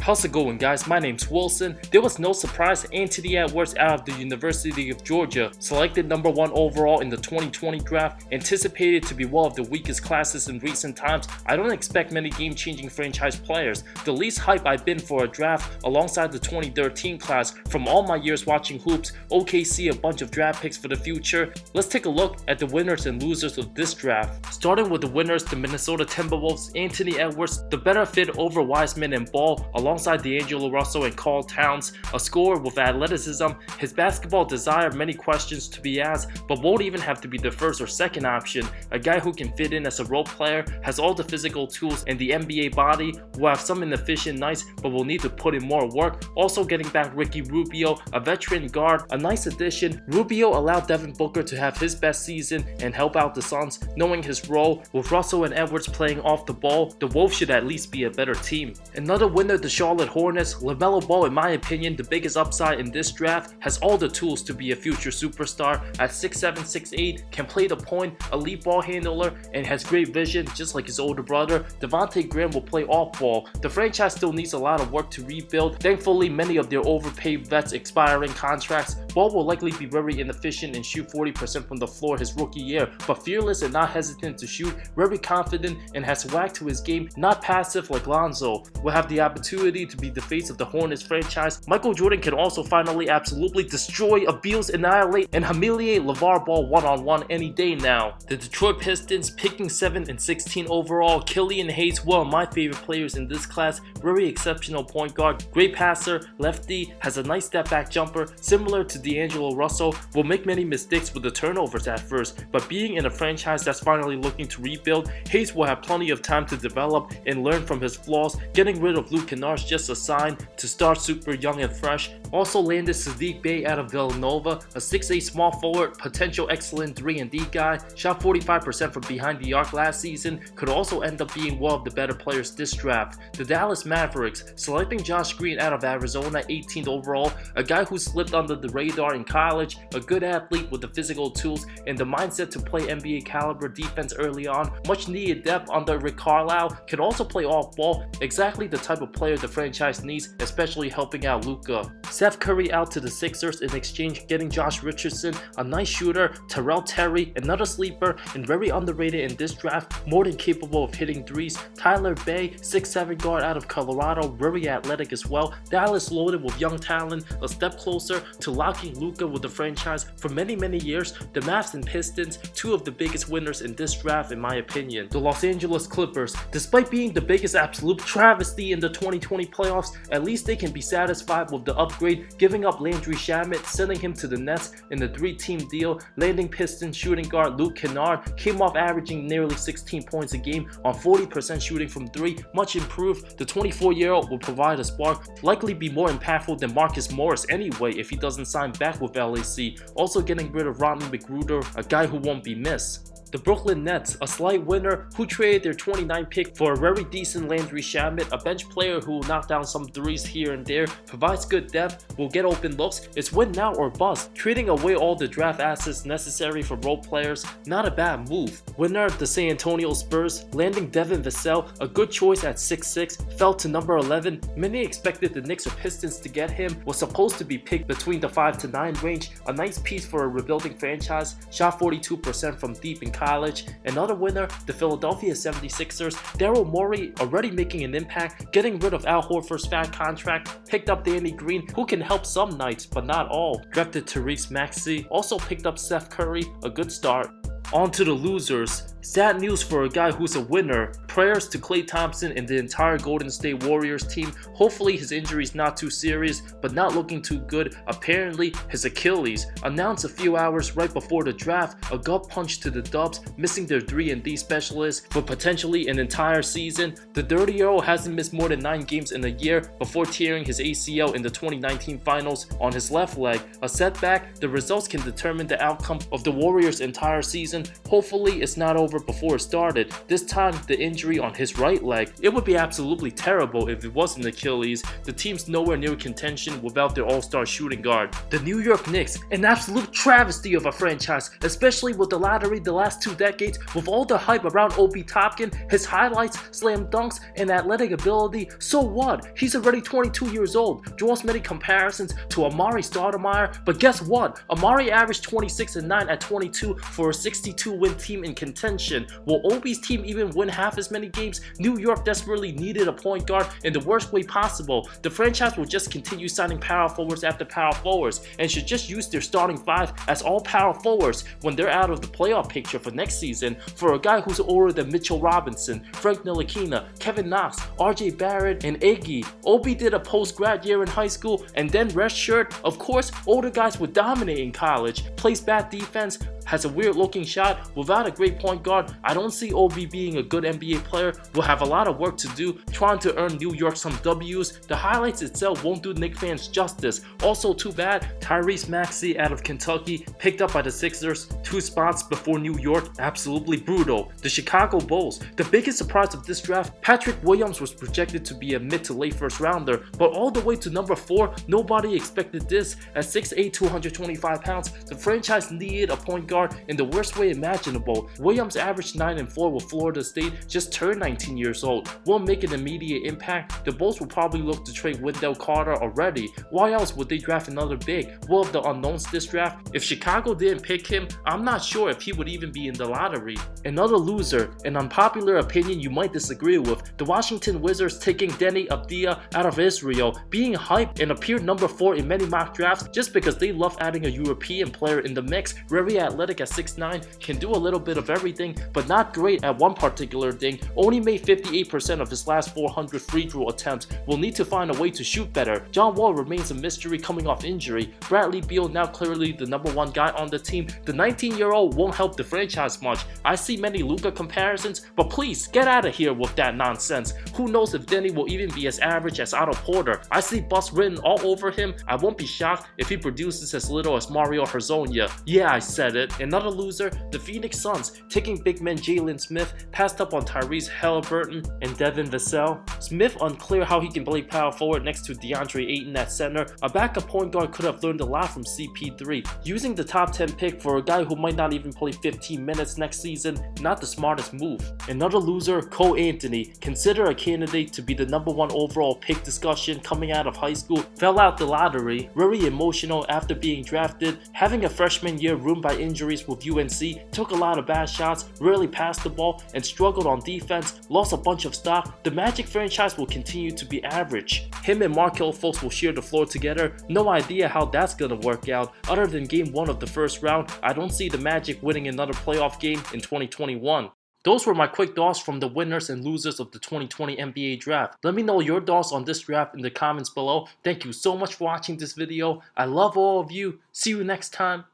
How's it going, guys? My name's Wilson. There was no surprise. Anthony Edwards out of the University of Georgia, selected number 1 overall in the 2020 draft, anticipated to be one of the weakest classes in recent times. I don't expect many game-changing franchise players. The least hype I've been for a draft alongside the 2013 class from all my years watching hoops, OKC a bunch of draft picks for the future. Let's take a look at the winners and losers of this draft. Starting with the winners, the Minnesota Timberwolves, Anthony Edwards, the better fit over Wiseman and Ball, alongside D'Angelo Russell and Karl Towns, a scorer with athleticism. His basketball desire many questions to be asked, but won't even have to be the first or second option. A guy who can fit in as a role player, has all the physical tools and the NBA body, will have some inefficient nights, but will need to put in more work. Also getting back Ricky Rubio, a veteran guard, a nice addition. Rubio allowed Devin Booker to have his best season and help out the Suns, knowing his role. With Russell and Edwards playing off the ball, the Wolves should at least be a better team. Another winner, the Charlotte Hornets. LaMelo Ball, in my opinion, the biggest upside in this draft, has all the tools to be a future superstar. At 6'7", 6'8", can play the point, elite ball handler, and has great vision just like his older brother. Devontae Graham will play off ball. The franchise still needs a lot of work to rebuild. Thankfully, many of their overpaid vets expiring contracts. Ball will likely be very inefficient and shoot 40% from the floor his rookie year, but fearless and not hesitant to shoot, very confident and has swag to his game, not passive like Lonzo. Will have the opportunity to be the face of the Hornets franchise. Michael Jordan can also finally absolutely destroy, abuse, annihilate, and humiliate LeVar Ball one-on-one any day now. The Detroit Pistons, picking 7 and 16 overall, Killian Hayes, one of my favorite players in this class, very exceptional point guard, great passer, lefty, has a nice step back jumper, similar to D'Angelo Russell, will make many mistakes with the turnovers at first, but being in a franchise that's finally looking to rebuild, Hayes will have plenty of time to develop and learn from his flaws. Getting rid of Luke Kennard's just a sign to start super young and fresh. Also landed Saddiq Bey out of Villanova, a 6'8" small forward, potential excellent 3-and-D guy, shot 45% from behind the arc last season, could also end up being one of the better players this draft. The Dallas Mavericks, selecting Josh Green out of Arizona, 18th overall, a guy who slipped under the radar in college, a good athlete with the physical tools and the mindset to play NBA caliber defense early on, much needed depth under Rick Carlisle, can also play off ball, exactly the type of player the franchise needs, especially helping out Luka. Seth Curry out to the Sixers in exchange, getting Josh Richardson, a nice shooter, Terrell Terry, another sleeper and very underrated in this draft, more than capable of hitting threes. Tyler Bay, 6'7" guard out of Colorado, very athletic as well. Dallas loaded with young talent, a step closer to locking Luka with the franchise for many years. The Mavs and Pistons, two of the biggest winners in this draft in my opinion. The Los Angeles Clippers, despite being the biggest absolute travesty in the 2020 playoffs, at least they can be satisfied with the upgrade, giving up Landry Shamet, sending him to the Nets in the 3-team deal. Landing Pistons shooting guard Luke Kennard, came off averaging nearly 16 points a game on 40% shooting from 3, much improved. The 24-year-old will provide a spark, likely be more impactful than Marcus Morris anyway if he doesn't sign back with LAC. Also getting rid of Rodney McGruder, a guy who won't be missed. The Brooklyn Nets, a slight winner, who traded their 29 pick for a very decent Landry Shamet, a bench player who will knock down some threes here and there, provides good depth, will get open looks. It's win now or bust. Trading away all the draft assets necessary for role players, not a bad move. Winner, the San Antonio Spurs, landing Devin Vassell, a good choice at 6'6", fell to number 11. Many expected the Knicks or Pistons to get him, was supposed to be picked between the 5 to 9 range, a nice piece for a rebuilding franchise, shot 42% from deep in college. Another winner, the Philadelphia 76ers, Daryl Morey, already making an impact, getting rid of Al Horford's fat contract, picked up Danny Green, who can help some nights but not all. Drafted Tyrese Maxey, also picked up Seth Curry, a good start. On to the losers. Sad news for a guy who's a winner. Prayers to Klay Thompson and the entire Golden State Warriors team. Hopefully his injury is not too serious, but not looking too good. Apparently his Achilles, announced a few hours right before the draft, a gut punch to the Dubs, missing their 3-and-D specialist for potentially an entire season. The 30-year-old hasn't missed more than 9 games in a year before tearing his ACL in the 2019 finals on his left leg. A setback, the results can determine the outcome of the Warriors' entire season. Hopefully it's not over over before it started, this time the injury on his right leg. It would be absolutely terrible if it wasn't Achilles. The team's nowhere near contention without their all-star shooting guard. The New York Knicks, an absolute travesty of a franchise, especially with the lottery the last 2 decades, with all the hype around Obi Toppin, his highlights, slam dunks, and athletic ability. So what? He's already 22 years old, draws many comparisons to Amari Stoudemire, but guess what? Amari averaged 26-9 at 22 for a 62-win team in contention. Will Obi's team even win half as many games? New York desperately needed a point guard in the worst way possible. The franchise will just continue signing power forwards after power forwards and should just use their starting 5 as all power forwards when they're out of the playoff picture for next season. For a guy who's older than Mitchell Robinson, Frank Ntilikina, Kevin Knox, RJ Barrett, and Iggy. Obi did a post-grad year in high school and then redshirt. Of course, older guys would dominate in college. Plays bad defense, has a weird looking shot. Without a great point guard, I don't see Obi being a good NBA player. Will have a lot of work to do trying to earn New York some W's. The highlights itself won't do Knicks fans justice. Also too bad, Tyrese Maxey out of Kentucky, picked up by the Sixers 2 spots before New York. Absolutely brutal. The Chicago Bulls, the biggest surprise of this draft, Patrick Williams was projected to be a mid to late first rounder, but all the way to number 4, nobody expected this. At 6'8", 225 pounds, the franchise needed a point guard in the worst way imaginable. Williams averaged 9-4 with Florida State, just turned 19 years old. Won't make an immediate impact. The Bulls will probably look to trade Wendell Carter already. Why else would they draft another big? Well, of the unknowns this draft, if Chicago didn't pick him, I'm not sure if he would even be in the lottery. Another loser, an unpopular opinion you might disagree with, the Washington Wizards taking Deni Avdija out of Israel, being hyped and appeared number 4 in many mock drafts just because they love adding a European player in the mix. Very athletic at 6'9", can do a little bit of everything, but not great at one particular thing. Only made 58% of his last 400 free throw attempts. Will need to find a way to shoot better. John Wall remains a mystery coming off injury. Bradley Beal now clearly the number 1 guy on the team. The 19-year-old won't help the franchise much. I see many Luka comparisons, but please get out of here with that nonsense. Who knows if Deni will even be as average as Otto Porter. I see bust written all over him. I won't be shocked if he produces as little as Mario Hezonja. Yeah, I said it. Another loser, the Phoenix Suns, taking big men Jalen Smith, passed up on Tyrese Halliburton and Devin Vassell. Smith unclear how he can play power forward next to DeAndre Ayton at center. A backup point guard could have learned a lot from CP3. Using the top 10 pick for a guy who might not even play 15 minutes next season, not the smartest move. Another loser, Cole Anthony, considered a candidate to be the number 1 overall pick discussion coming out of high school, fell out the lottery, very emotional after being drafted, having a freshman year ruined by injuries with UNC, took a lot of bad shots, rarely passed the ball, and struggled on defense, lost a bunch of stock. The Magic franchise will continue to be average. Him and Markelle Fultz will share the floor together. No idea how that's gonna work out. Other than game 1 of the first round, I don't see the Magic winning another playoff game in 2021. Those were my quick thoughts from the winners and losers of the 2020 NBA draft. Let me know your thoughts on this draft in the comments below. Thank you so much for watching this video. I love all of you. See you next time.